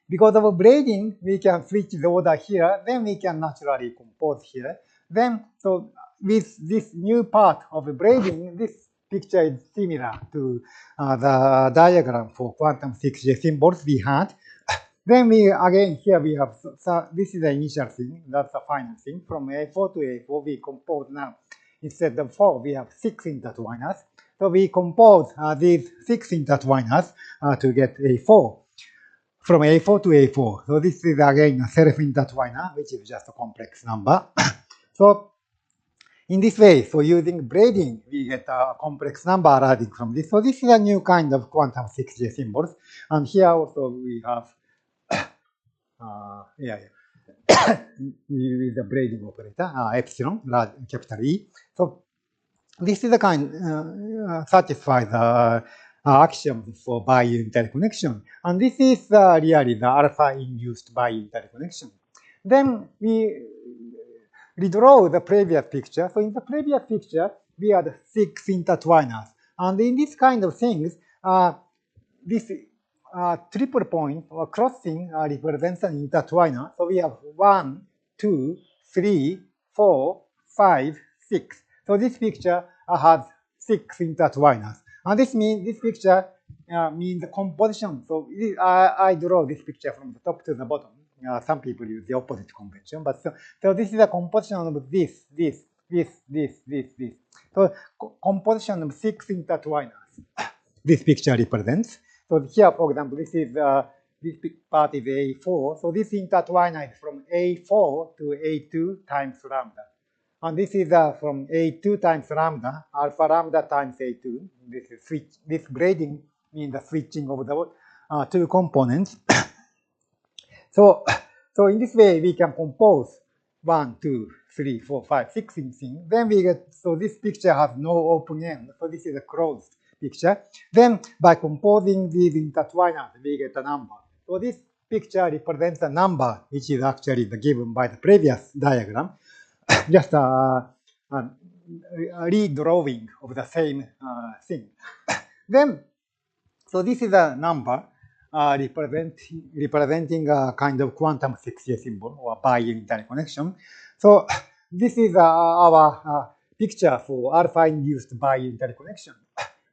because of braiding, we can switch the order here, then we can naturally compose here. Then, so with this new part of braiding, this picture is similar to the diagram for quantum 6J symbols we had. Then we, again, here we have, so this is the initial thing, that's the final thing. From A4 to A4, we compose now. Instead of 4, we have 6 intertwiners. So we compose these 6 intertwiners to get A4. From A4 to A4. So this is again a self-intertwiner, which is just a complex number. So in this way, so using braiding, we get a complex number arising from this. So this is a new kind of quantum 6J symbols. And here also we have, with the braiding operator, epsilon, large, capital E. So this is the kind, satisfies the axiom for biunitary connection. And this is really the alpha-induced biunitary connection. Then we redraw the previous picture. So in the previous picture, we had 6 intertwiners. And in this kind of things, this triple point or crossing represents an intertwiner. So we have 1, 2, 3, 4, 5, 6. So this picture has 6 intertwiners. And this means this picture means the composition. So I draw this picture from the top to the bottom. Some people use the opposite convention, but so this is a composition of this. So composition of 6 intertwiners. This picture represents. So here, for example, this is this part is A4. So this intertwiner is from A4 to A2 times lambda. And this is from A2 times lambda, alpha lambda times A2. This is switch. This braiding means the switching of the two components. So in this way, we can compose 1, 2, 3, 4, 5, 6 things. Then we get, so this picture has no open end. So this is a closed picture. Then by composing these intertwiners, we get a number. So this picture represents a number, which is actually given by the previous diagram. Just a redrawing of the same thing. Then, so this is a number representing a kind of quantum 6J symbol or biunitary connection. So this is our picture for alpha-induced biunitary connection.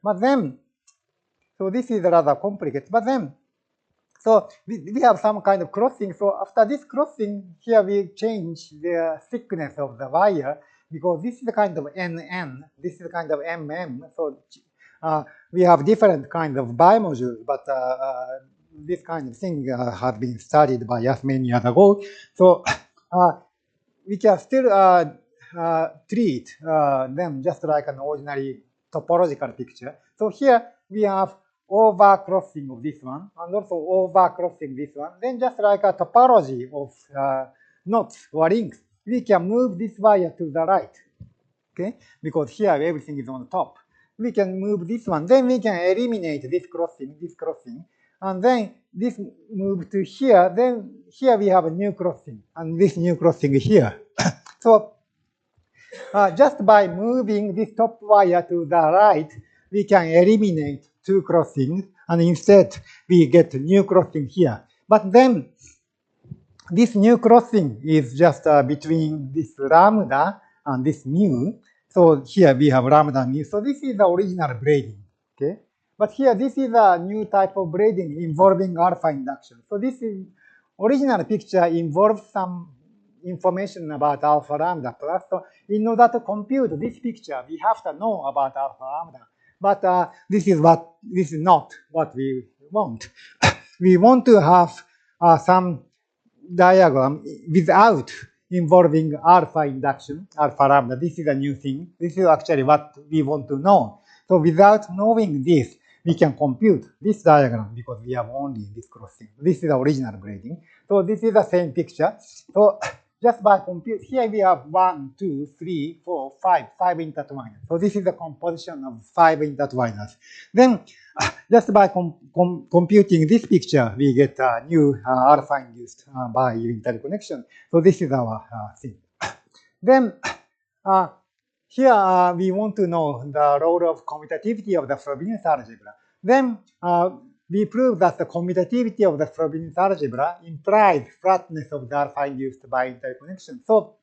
But then, so this is rather complicated. But then, so we have some kind of crossing. So after this crossing, here we change the thickness of the wire because this is a kind of NN, this is a kind of MM. So we have different kinds of bimodules, but this kind of thing has been studied by us many years ago. So we can still treat them just like an ordinary topological picture. So here we have overcrossing of this one and also overcrossing this one. Then just like a topology of knots or rings, we can move this wire to the right, okay? Because here everything is on the top. We can move this one. Then we can eliminate this crossing, and then this move to here. Then here we have a new crossing, and this new crossing here. So just by moving this top wire to the right, we can eliminate two crossings, and instead we get new crossing here. But then this new crossing is just between this lambda and this mu. So here we have lambda mu. So this is the original braiding, okay? But here this is a new type of braiding involving alpha induction. So this is original picture involves some information about alpha lambda plus. So in order to compute this picture, we have to know about alpha lambda. But this is not what we want. We want to have some diagram without involving alpha induction, alpha lambda. This is a new thing. This is actually what we want to know. So without knowing this, we can compute this diagram because we have only this crossing. This is the original braiding. So this is the same picture. So just by compute, here we have 1, 2, 3, 4, 5 intertwiners. So this is the composition of 5 intertwiners. Then just by computing this picture, we get a new alpha induced by interconnection. So this is our thing. Then here we want to know the role of commutativity of the Frobenius algebra. Then we prove that the commutativity of the Frobenius algebra implies flatness of the alpha induced by interconnection. So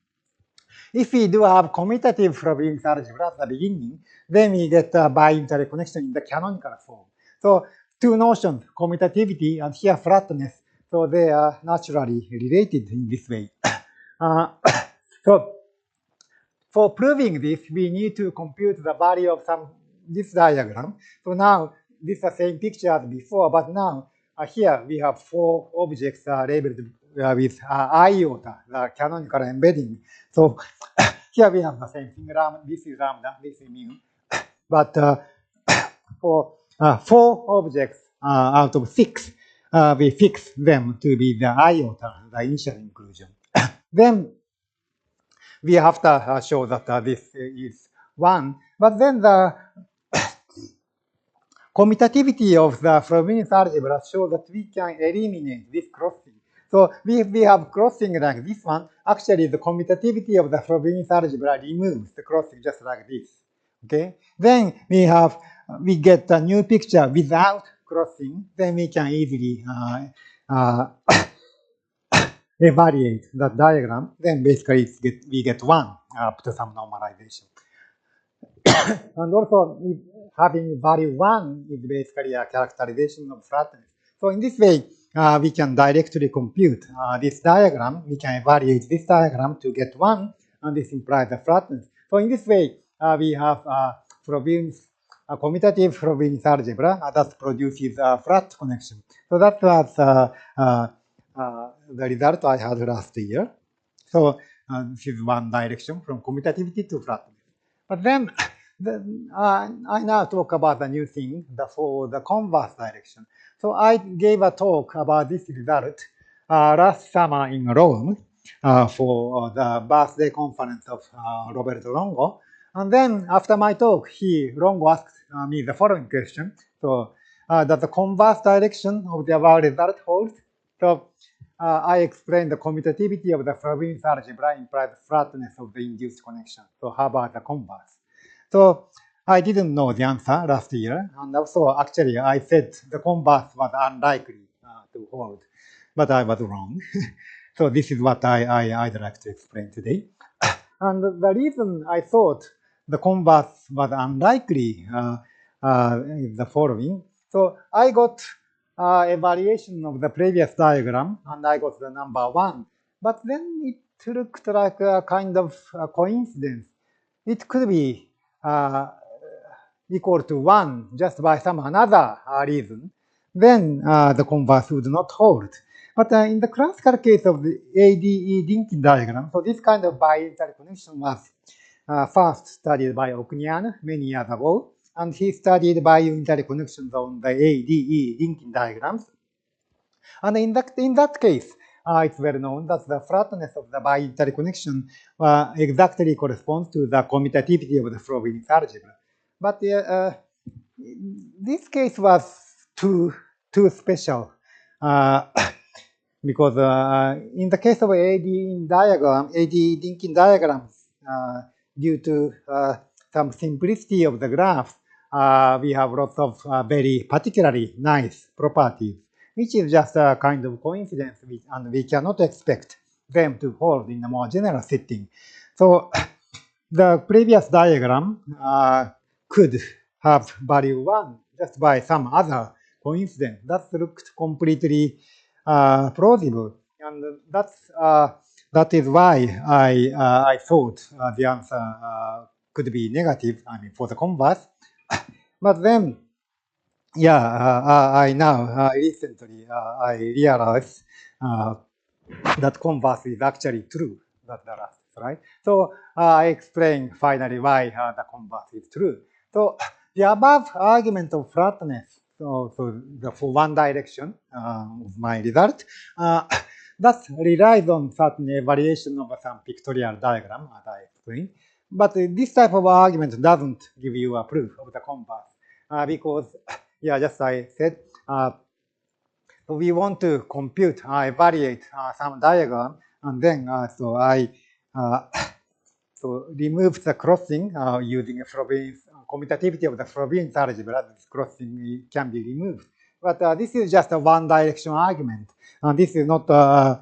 if we do have commutative Frobenius algebra at the beginning, then we get by interconnection in the canonical form. So two notions, commutativity and here flatness, so they are naturally related in this way. So for proving this, we need to compute the value of this diagram. So now this is the same picture as before, but now here we have 4 objects labeled with iota, the canonical embedding. So here we have the same thing. This is lambda, this is mu. But for 4 objects out of 6, we fix them to be the iota, the initial inclusion. Then we have to show that this is 1. But then the commutativity of the Frobenius algebra shows that we can eliminate this crossing. So if we have crossing like this one, actually the commutativity of the Frobenius algebra removes the crossing just like this. Okay. Then we get a new picture without crossing. Then we can easily evaluate the diagram. Then basically we get 1 up to some normalization. And also having value 1 is basically a characterization of flatness. So in this way, we can directly compute this diagram. We can evaluate this diagram to get 1, and this implies the flatness. So in this way, we have a commutative Frobenius algebra that produces a flat connection. So that was the result I had last year. So this is one direction from commutativity to flatness. But then I now talk about the new thing for the converse direction. So I gave a talk about this result last summer in Rome for the birthday conference of Roberto Longo. And then after my talk, Longo asked me the following question. So does the converse direction of the above result hold? So I explained the commutativity of the Frobenius algebra implies flatness of the induced connection. So how about the converse? So I didn't know the answer last year, and also actually I said the converse was unlikely to hold, but I was wrong. So this is what I'd like to explain today. And the reason I thought the converse was unlikely is the following. So I got evaluation of the previous diagram, and I got the number 1. But then it looked like a kind of a coincidence. It could be equal to 1 just by some another reason. Then the converse would not hold. But in the classical case of the ADE linking diagram, so this kind of biunitary connection was first studied by Okunian many years ago, and he studied biunitary connections on the ADE linking diagrams. And in that case, it's well known that the flatness of the biunitary connection exactly corresponds to the commutativity of the Frobenius algebra. But this case was too special because in the case of AD linking diagrams, due to some simplicity of the graphs, we have lots of very particularly nice properties, which is just a kind of coincidence, and we cannot expect them to hold in a more general setting. So the previous diagram could have value 1 just by some other coincidence. That looked completely plausible, and that is why I thought the answer could be negative, I mean, for the converse. But then, I now recently I realized that converse is actually true, that the last, right? So I explained finally why the converse is true. So the above argument of flatness, so for one direction of my result, that relies on certain evaluation of some pictorial diagram, as I explained. But this type of argument doesn't give you a proof of the converse because, just I said, so we want to compute, evaluate some diagram, and then so I remove the crossing using a Frobenius commutativity of the Frobenius algebra. This crossing can be removed, but this is just a one-direction argument, and this is not the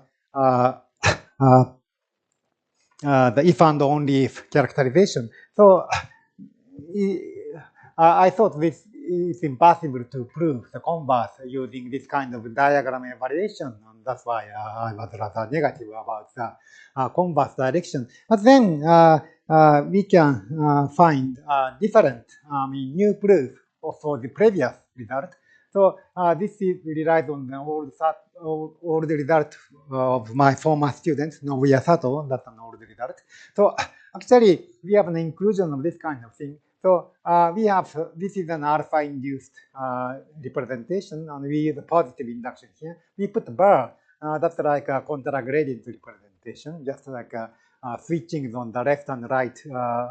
if and only if characterization. So I thought this it's impossible to prove the converse using this kind of diagram evaluation, and that's why I was rather negative about the converse direction. But then we can find different, new proof for the previous result. So this relies on the old result of my former student, Nobuya Sato. That's an old result. So actually, we have an inclusion of this kind of thing. So we have, this is an alpha-induced representation, and we use a positive induction here. We put bar, that's like a contra-gradient representation, just like switching on the left and right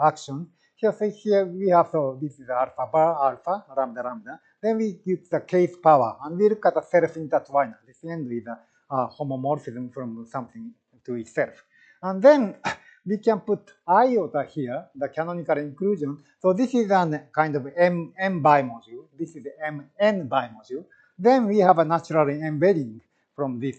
action. Here we have, so this is alpha bar, alpha, lambda, lambda. Then we use the case power, and we look at the self-intertwiner. This end is a homomorphism from something to itself. And then we can put iota here, the canonical inclusion. So this is a kind of M bimodule. This is Mn bimodule. Then we have a natural embedding from this,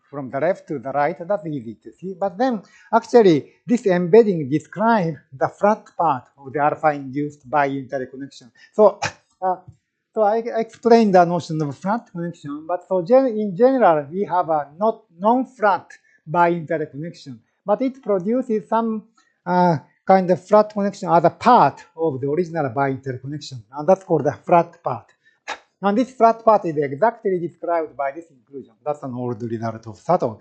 from the left to the right. That's easy to see. But then actually this embedding describes the flat part of the alpha-induced biunitary connection. So so I explained the notion of flat connection, but so in general we have a non-flat biunitary connection. But it produces some kind of flat connection as a part of the original biunitary connection, and that's called the flat part. And this flat part is exactly described by this inclusion. That's an old result of Sato.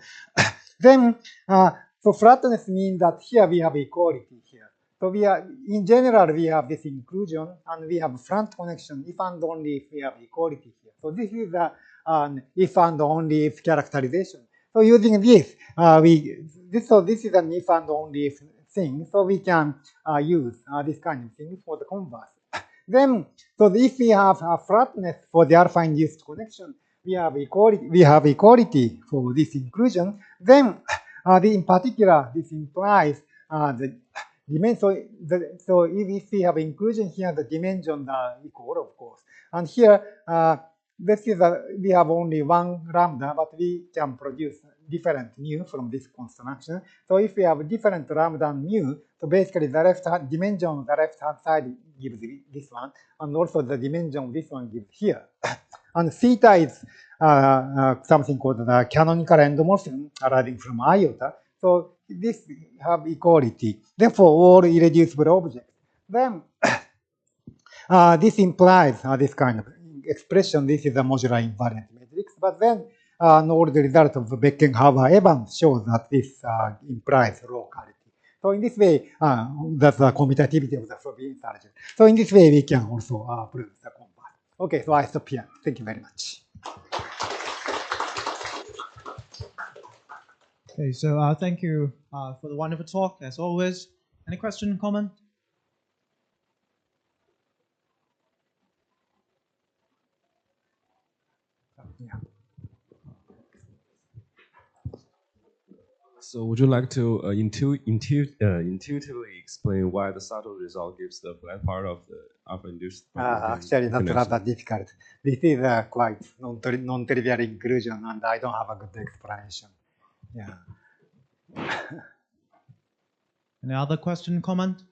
Then, so flatness means that here we have equality here. So we are, in general, we have this inclusion, and we have flat connection if and only if we have equality here. So this is an if and only if characterization. So using this, this is an if and only if thing. So we can use this kind of thing for the converse. Then, so if we have a flatness for the alpha-induced connection, we have equality for this inclusion. Then, in particular, this implies the dimension. So if we have inclusion here, the dimensions are equal, of course. And here, this is we have only one lambda, but we can produce different mu from this construction. So if we have different lambda and mu, so basically the left-hand dimension of the left-hand side gives this one, and also the dimension of this one gives here. And theta is something called the canonical endomorphism arising from iota. So this have equality. Therefore, all irreducible objects. Then this implies this kind of expression. This is a modular invariant matrix. But then all the results of Becken-Haber-Evans shows that this implies locality. So in this way, that's the commutativity of the Frobenius algebra. So in this way, we can also prove the converse. Okay, so I stop here. Thank you very much. Okay, so thank you for the wonderful talk, as always. Any question, comment? Yeah. So would you like to intuitively explain why the subtle result gives the flat part of the alpha-induced? Actually, that's not that difficult. This is a quite non-trivial inclusion, and I don't have a good explanation. Yeah. Any other question, comment?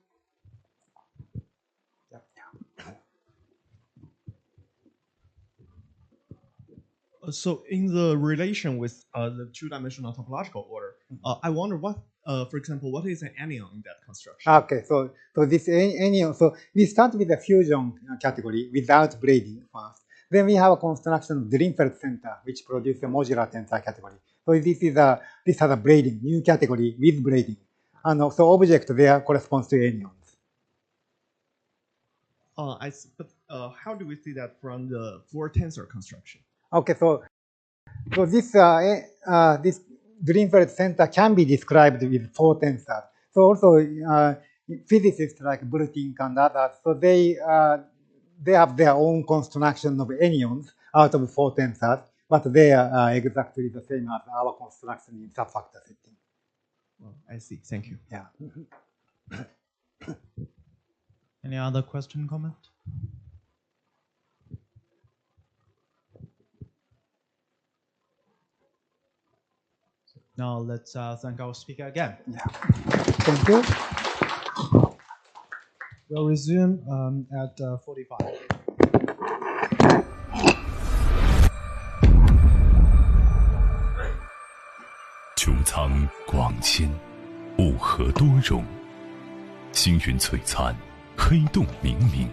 So in the relation with the two-dimensional topological order, I wonder what, for example, what is an anion in that construction? Okay, so this anion, so we start with the fusion category without braiding first. Then we have a construction of Drinfeld center, which produces a modular tensor category. So this has a braiding, new category with braiding. And also object there corresponds to anions. I see, but how do we see that from the four tensor construction? Okay, so this Drinfeld center can be described with four tensors. So also physicists like Bultink and others, so they have their own construction of anions out of four tensors, but they are exactly the same as our construction in subfactor setting. Well, I see. Thank you. Yeah. Any other question, comment? Now let's thank our speaker again. Yeah. Thank you. We'll resume at 45. 穹苍广芊，雾河多容，星云璀璨，黑洞明明。